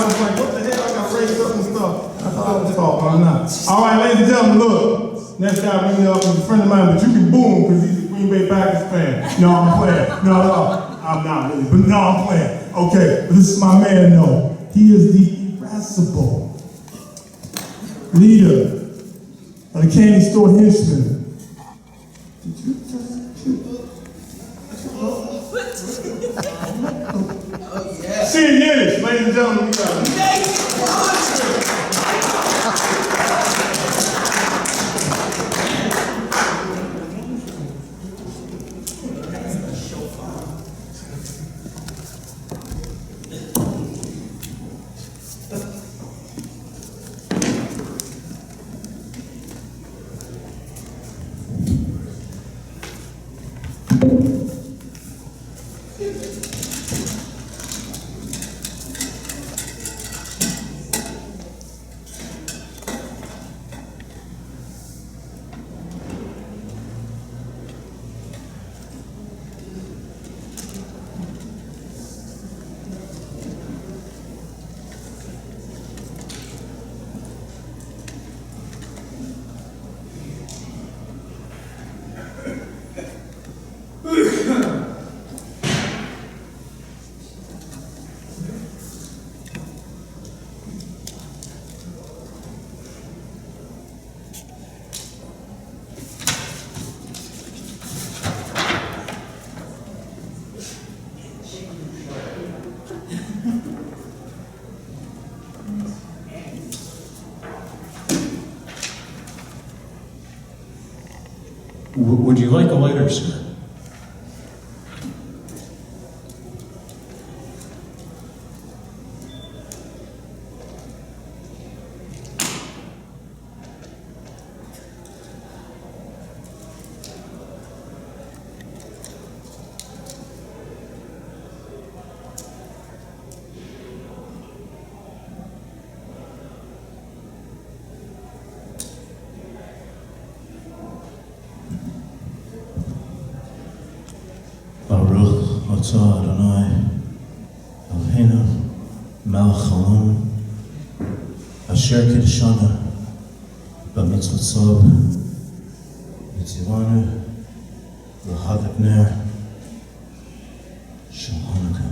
I was like, what the hell? I got raised up and stuff. I thought I was talking, I'm not. All right, ladies and gentlemen, look. Next guy bring me up is a friend of mine, but you can boo him because he's a Green Bay Packers fan. No, I'm playing. No, I'm not really, but no, I'm playing. Okay, but this is my man, though. He is the irascible leader of the candy store henchmen. Did you just... See Yiddish, ladies and gentlemen, we got it. Would you like a lighter, sir? Baruch atah Adonai Eloheinu melech haolam asher kiddushanu b'mitzvotav v'tzivanu l'hadlik ner shel Hanukkah.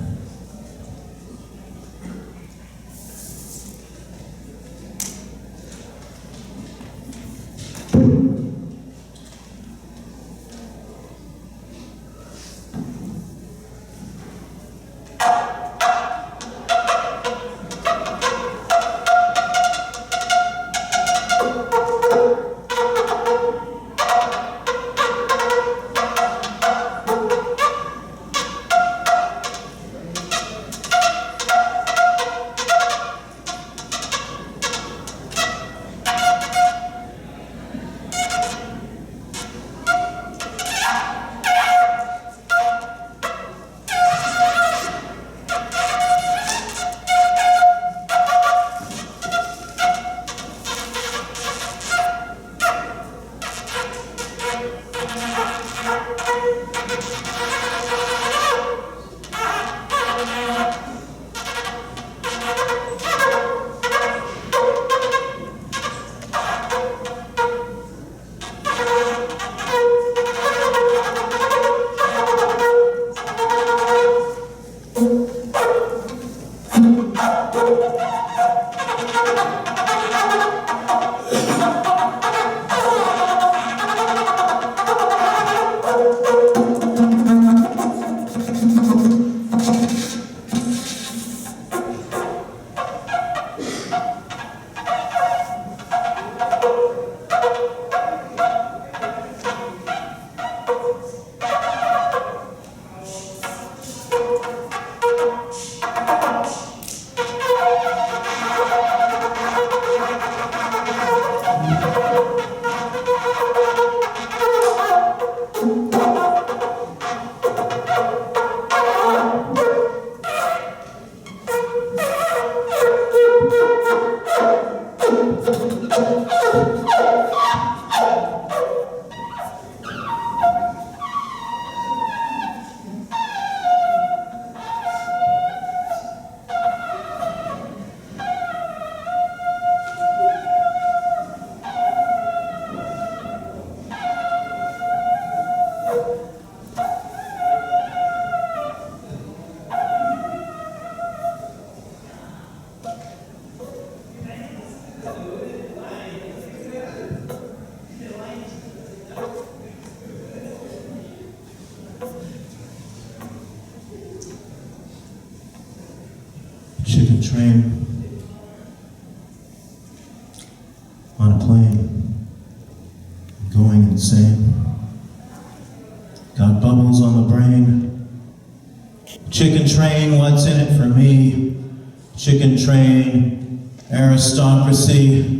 chicken train, on a plane, going insane. Got bubbles on the brain. Chicken train, what's in it for me? Chicken train, aristocracy.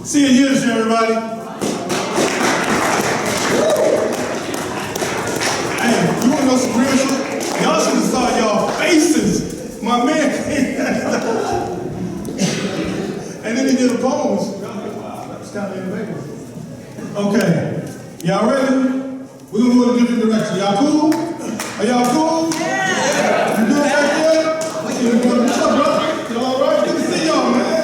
See you in Yiddish, everybody. Hey, you want to know some real shit? Y'all should have saw y'all faces. My man came and then he did a pose. That's kind of innovative. Okay, y'all ready? We're going to go in a different direction. Y'all cool? Are y'all cool? Yeah. You good back there? What's up, brother? Y'all all right? Good to see y'all, man.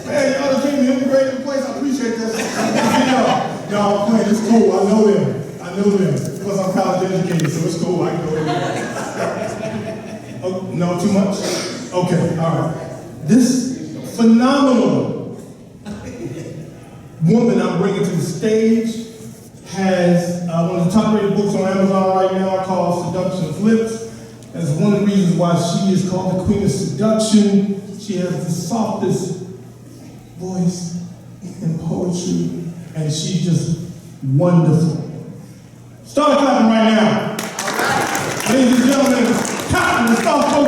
Hey, y'all done came to the great place. I appreciate that. Y'all playing, it's cool. I know them. Plus I'm college educated, so it's cool. I can go in there. Oh, no, too much? Okay, all right. This phenomenal woman I'm bringing to the stage has one of the top-rated books on Amazon right now called Seduction Flips. That's one of the reasons why she is called the Queen of Seduction. She has the softest voice in poetry, and she's just wonderful. Start clapping right now. Ladies and gentlemen, Captain, start focusing.